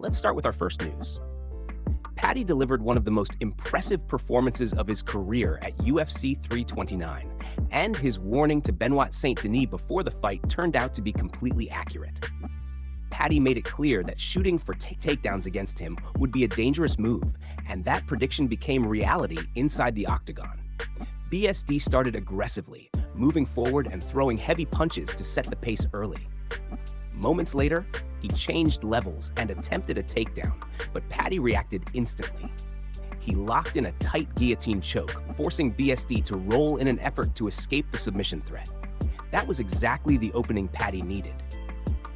Let's start with our first news. Paddy delivered one of the most impressive performances of his career at UFC 329, and his warning to Benoit Saint Denis before the fight turned out to be completely accurate. Paddy made it clear that shooting for takedowns against him would be a dangerous move, and that prediction became reality inside the Octagon. BSD started aggressively, moving forward and throwing heavy punches to set the pace early. Moments later, he changed levels and attempted a takedown, but Paddy reacted instantly. He locked in a tight guillotine choke, forcing BSD to roll in an effort to escape the submission threat. That was exactly the opening Paddy needed.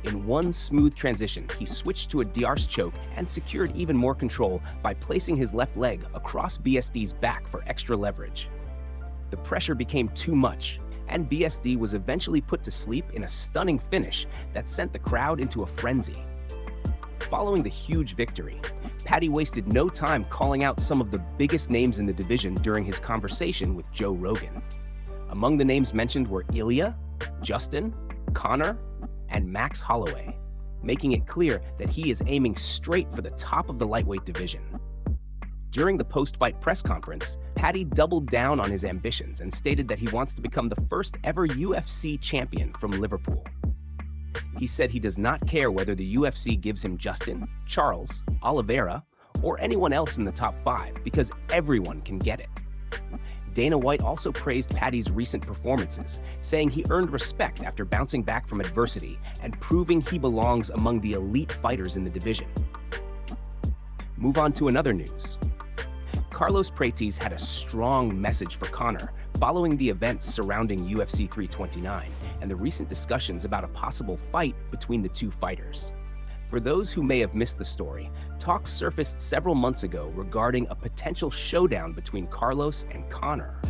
In one smooth transition, he switched to a d'Arce choke and secured even more control by placing his left leg across BSD's back for extra leverage. The pressure became too much, and BSD was eventually put to sleep in a stunning finish that sent the crowd into a frenzy. Following the huge victory, Paddy wasted no time calling out some of the biggest names in the division during his conversation with Joe Rogan. Among the names mentioned were Ilya, Justin, Conor, and Max Holloway, making it clear that he is aiming straight for the top of the lightweight division. During the post-fight press conference, Paddy doubled down on his ambitions and stated that he wants to become the first ever UFC champion from Liverpool. He said he does not care whether the UFC gives him Justin, Charles, Oliveira, or anyone else in the top 5 because everyone can get it. Dana White also praised Paddy's recent performances, saying he earned respect after bouncing back from adversity and proving he belongs among the elite fighters in the division. Move on to another news. Carlos Prates had a strong message for Conor following the events surrounding UFC 329 and the recent discussions about a possible fight between the two fighters. For those who may have missed the story, talks surfaced several months ago regarding a potential showdown between Carlos and Conor.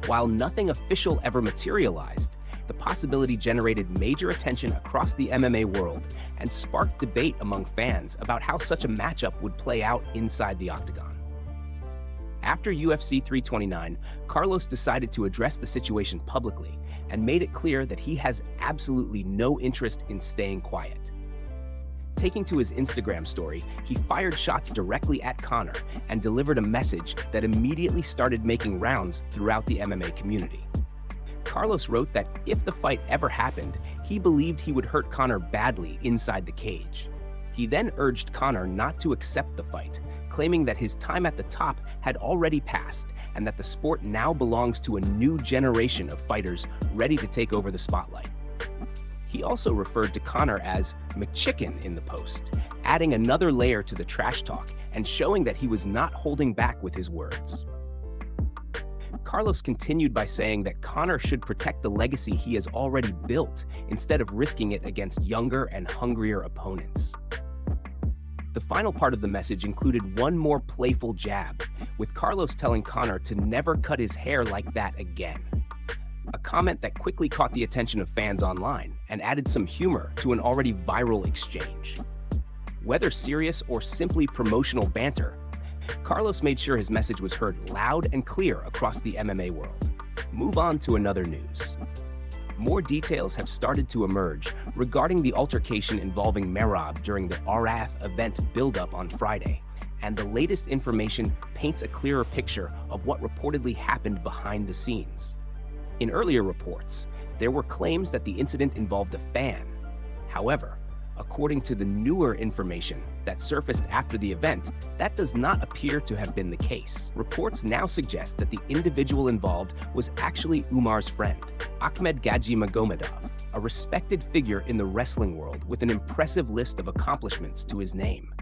While nothing official ever materialized, the possibility generated major attention across the MMA world and sparked debate among fans about how such a matchup would play out inside the Octagon. After UFC 329, Carlos decided to address the situation publicly and made it clear that he has absolutely no interest in staying quiet. Taking to his Instagram story, he fired shots directly at Conor and delivered a message that immediately started making rounds throughout the MMA community. Carlos wrote that if the fight ever happened, he believed he would hurt Conor badly inside the cage. He then urged Conor not to accept the fight, claiming that his time at the top had already passed and that the sport now belongs to a new generation of fighters ready to take over the spotlight. He also referred to Conor as McChicken in the post, adding another layer to the trash talk and showing that he was not holding back with his words. Carlos continued by saying that Conor should protect the legacy he has already built instead of risking it against younger and hungrier opponents. The final part of the message included one more playful jab, with Carlos telling Conor to never cut his hair like that again. A comment that quickly caught the attention of fans online and added some humor to an already viral exchange. Whether serious or simply promotional banter, Carlos made sure his message was heard loud and clear across the MMA world. Move on to another news. More details have started to emerge regarding the altercation involving Merab during the RAF event build-up on Friday, and the latest information paints a clearer picture of what reportedly happened behind the scenes. In earlier reports, there were claims that the incident involved a fan. However, according to the newer information that surfaced after the event, that does not appear to have been the case. Reports now suggest that the individual involved was actually Umar's friend, Ahmed Gaji Magomedov, a respected figure in the wrestling world with an impressive list of accomplishments to his name.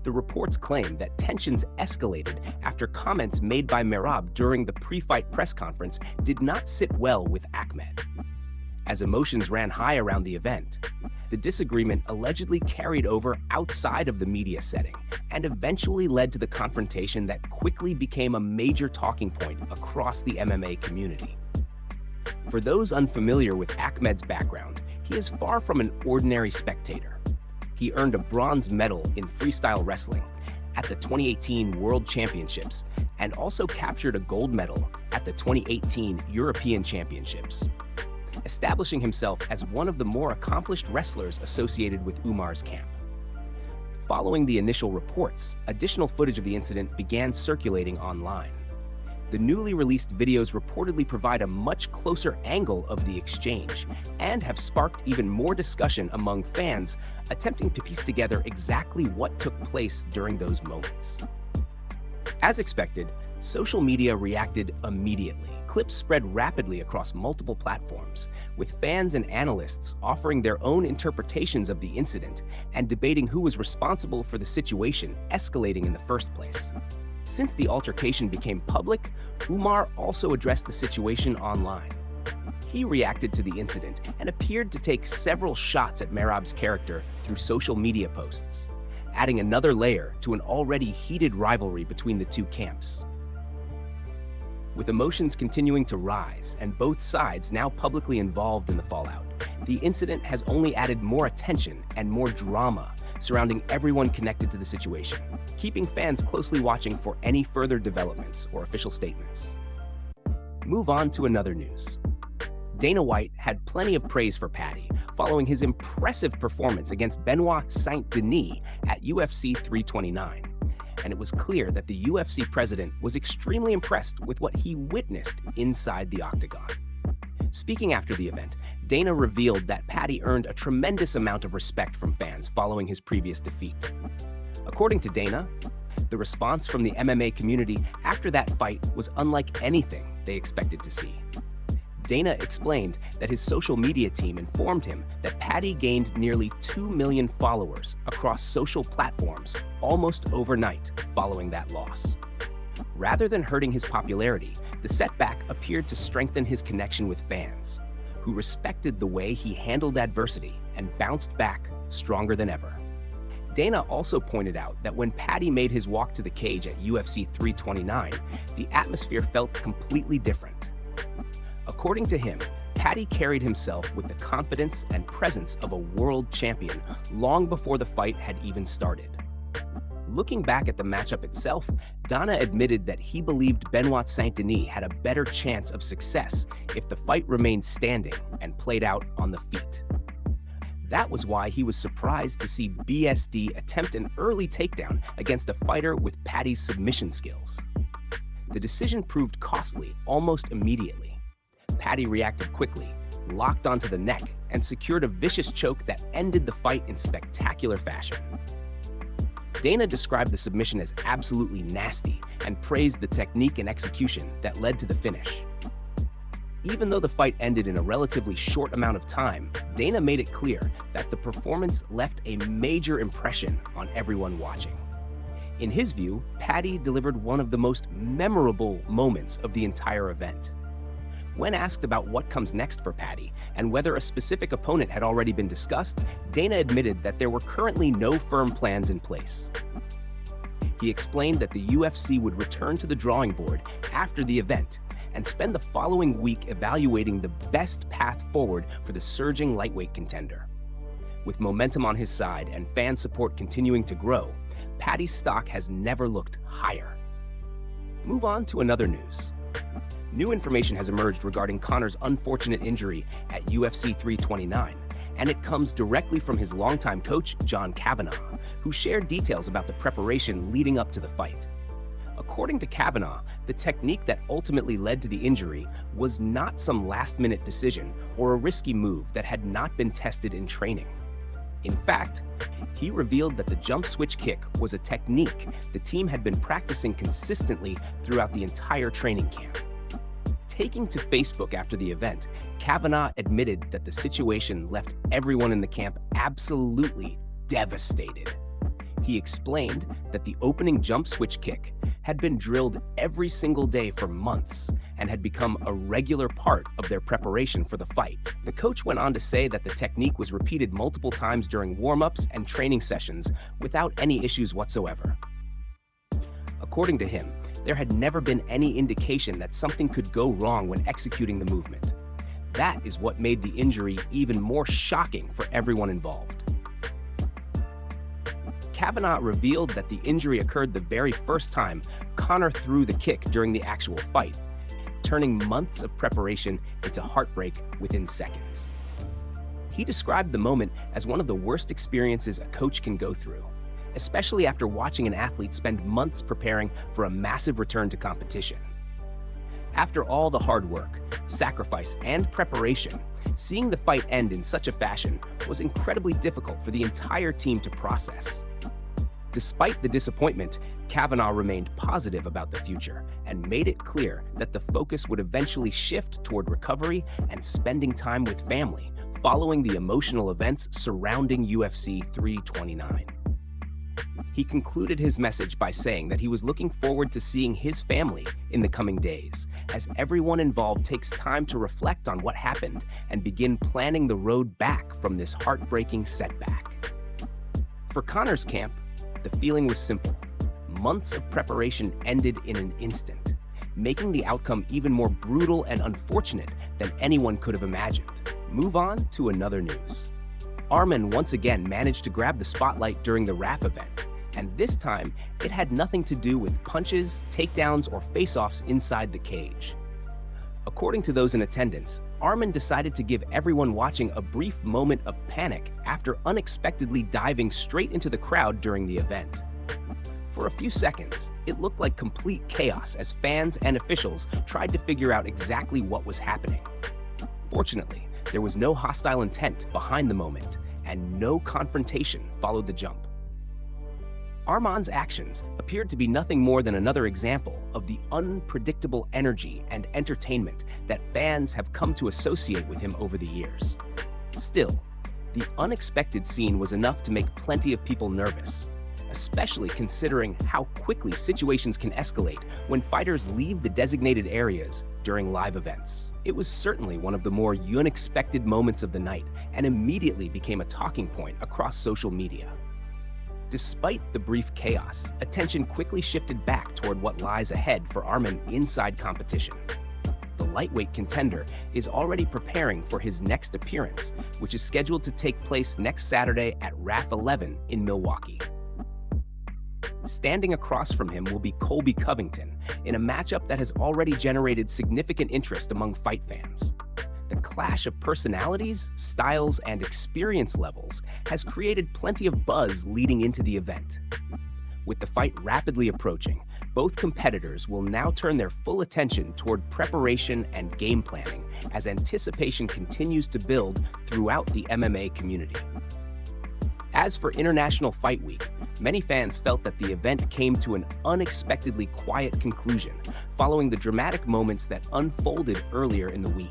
The reports claim that tensions escalated after comments made by Merab during the pre-fight press conference did not sit well with Ahmed. As emotions ran high around the event, the disagreement allegedly carried over outside of the media setting and eventually led to the confrontation that quickly became a major talking point across the MMA community. For those unfamiliar with Ahmed's background, he is far from an ordinary spectator. He earned a bronze medal in freestyle wrestling at the 2018 World Championships and also captured a gold medal at the 2018 European Championships, establishing himself as one of the more accomplished wrestlers associated with Umar's camp. Following the initial reports, additional footage of the incident began circulating online. The newly released videos reportedly provide a much closer angle of the exchange and have sparked even more discussion among fans attempting to piece together exactly what took place during those moments. As expected, social media reacted immediately. Clips spread rapidly across multiple platforms, with fans and analysts offering their own interpretations of the incident and debating who was responsible for the situation escalating in the first place. Since the altercation became public, Umar also addressed the situation online. He reacted to the incident and appeared to take several shots at Merab's character through social media posts, adding another layer to an already heated rivalry between the two camps. With emotions continuing to rise and both sides now publicly involved in the fallout, the incident has only added more attention and more drama surrounding everyone connected to the situation, keeping fans closely watching for any further developments or official statements. Move on to another news. Dana White had plenty of praise for Paddy following his impressive performance against Benoit Saint-Denis at UFC 329. And it was clear that the UFC president was extremely impressed with what he witnessed inside the Octagon. Speaking after the event, Dana revealed that Paddy earned a tremendous amount of respect from fans following his previous defeat. According to Dana, the response from the MMA community after that fight was unlike anything they expected to see. Dana explained that his social media team informed him that Paddy gained nearly 2 million followers across social platforms almost overnight following that loss. Rather than hurting his popularity, the setback appeared to strengthen his connection with fans, who respected the way he handled adversity and bounced back stronger than ever. Dana also pointed out that when Paddy made his walk to the cage at UFC 329, the atmosphere felt completely different. According to him, Paddy carried himself with the confidence and presence of a world champion long before the fight had even started. Looking back at the matchup itself, Dana admitted that he believed Benoit Saint-Denis had a better chance of success if the fight remained standing and played out on the feet. That was why he was surprised to see BSD attempt an early takedown against a fighter with Paddy's submission skills. The decision proved costly almost immediately. Paddy reacted quickly, locked onto the neck, and secured a vicious choke that ended the fight in spectacular fashion. Dana described the submission as absolutely nasty and praised the technique and execution that led to the finish. Even though the fight ended in a relatively short amount of time, Dana made it clear that the performance left a major impression on everyone watching. In his view, Paddy delivered one of the most memorable moments of the entire event. When asked about what comes next for Paddy and whether a specific opponent had already been discussed, Dana admitted that there were currently no firm plans in place. He explained that the UFC would return to the drawing board after the event and spend the following week evaluating the best path forward for the surging lightweight contender. With momentum on his side and fan support continuing to grow, Paddy's stock has never looked higher. Move on to another news. New information has emerged regarding Conor's unfortunate injury at UFC 329, and it comes directly from his longtime coach, John Kavanagh, who shared details about the preparation leading up to the fight. According to Kavanagh, the technique that ultimately led to the injury was not some last-minute decision or a risky move that had not been tested in training. In fact, he revealed that the jump switch kick was a technique the team had been practicing consistently throughout the entire training camp. Taking to Facebook after the event, Kavanagh admitted that the situation left everyone in the camp absolutely devastated. He explained that the opening jump switch kick had been drilled every single day for months and had become a regular part of their preparation for the fight. The coach went on to say that the technique was repeated multiple times during warm-ups and training sessions without any issues whatsoever. According to him, there had never been any indication that something could go wrong when executing the movement. That is what made the injury even more shocking for everyone involved. Kavanagh revealed that the injury occurred the very first time Conor threw the kick during the actual fight, turning months of preparation into heartbreak within seconds. He described the moment as one of the worst experiences a coach can go through, especially after watching an athlete spend months preparing for a massive return to competition. After all the hard work, sacrifice, and preparation, seeing the fight end in such a fashion was incredibly difficult for the entire team to process. Despite the disappointment, Kavanaugh remained positive about the future and made it clear that the focus would eventually shift toward recovery and spending time with family following the emotional events surrounding UFC 329. He concluded his message by saying that he was looking forward to seeing his family in the coming days, as everyone involved takes time to reflect on what happened and begin planning the road back from this heartbreaking setback. For Conor's camp, the feeling was simple. Months of preparation ended in an instant, making the outcome even more brutal and unfortunate than anyone could have imagined. Move on to another news. Arman once again managed to grab the spotlight during the RAF event, and this time it had nothing to do with punches, takedowns, or face-offs inside the cage. According to those in attendance, Arman decided to give everyone watching a brief moment of panic after unexpectedly diving straight into the crowd during the event. For a few seconds, it looked like complete chaos as fans and officials tried to figure out exactly what was happening. Fortunately, there was no hostile intent behind the moment, and no confrontation followed the jump. Arman's actions appeared to be nothing more than another example of the unpredictable energy and entertainment that fans have come to associate with him over the years. Still, the unexpected scene was enough to make plenty of people nervous, especially considering how quickly situations can escalate when fighters leave the designated areas during live events. It was certainly one of the more unexpected moments of the night and immediately became a talking point across social media. Despite the brief chaos, attention quickly shifted back toward what lies ahead for Arman inside competition. The lightweight contender is already preparing for his next appearance, which is scheduled to take place next Saturday at RAF 11 in Milwaukee. Standing across from him will be Colby Covington in a matchup that has already generated significant interest among fight fans. The clash of personalities, styles, and experience levels has created plenty of buzz leading into the event. With the fight rapidly approaching, both competitors will now turn their full attention toward preparation and game planning as anticipation continues to build throughout the MMA community. As for International Fight Week, many fans felt that the event came to an unexpectedly quiet conclusion following the dramatic moments that unfolded earlier in the week.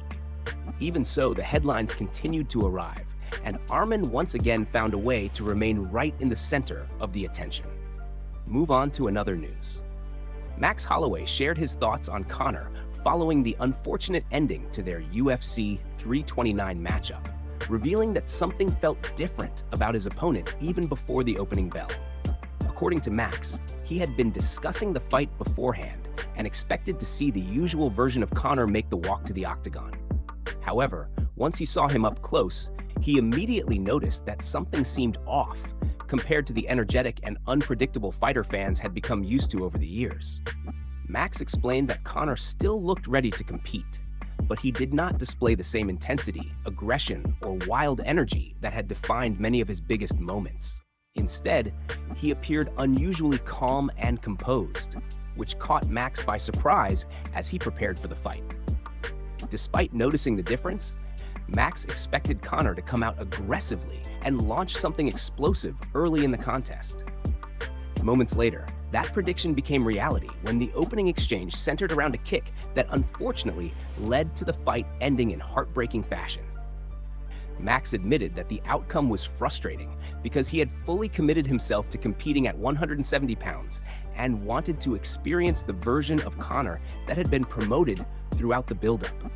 Even so, the headlines continued to arrive, and Arman once again found a way to remain right in the center of the attention. Move on to another news. Max Holloway shared his thoughts on Conor following the unfortunate ending to their UFC 329 matchup, revealing that something felt different about his opponent even before the opening bell. According to Max, he had been discussing the fight beforehand and expected to see the usual version of Conor make the walk to the Octagon. However, once he saw him up close, he immediately noticed that something seemed off compared to the energetic and unpredictable fighter fans had become used to over the years. Max explained that Conor still looked ready to compete, but he did not display the same intensity, aggression, or wild energy that had defined many of his biggest moments. Instead, he appeared unusually calm and composed, which caught Max by surprise as he prepared for the fight. Despite noticing the difference, Max expected Conor to come out aggressively and launch something explosive early in the contest. Moments later, that prediction became reality when the opening exchange centered around a kick that unfortunately led to the fight ending in heartbreaking fashion. Max admitted that the outcome was frustrating because he had fully committed himself to competing at 170 pounds and wanted to experience the version of Conor that had been promoted throughout the buildup.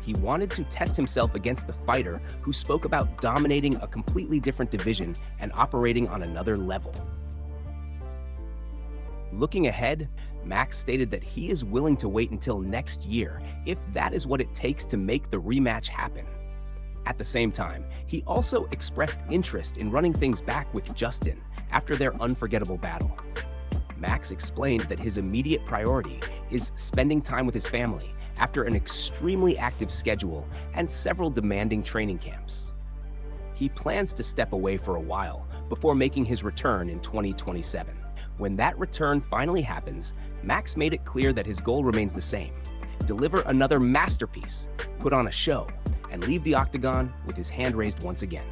He wanted to test himself against the fighter who spoke about dominating a completely different division and operating on another level. Looking ahead, Max stated that he is willing to wait until next year if that is what it takes to make the rematch happen. At the same time, he also expressed interest in running things back with Justin after their unforgettable battle. Max explained that his immediate priority is spending time with his family after an extremely active schedule and several demanding training camps. he plans to step away for a while before making his return in 2027. When that return finally happens, Max made it clear that his goal remains the same: deliver another masterpiece, put on a show, and leave the Octagon with his hand raised once again.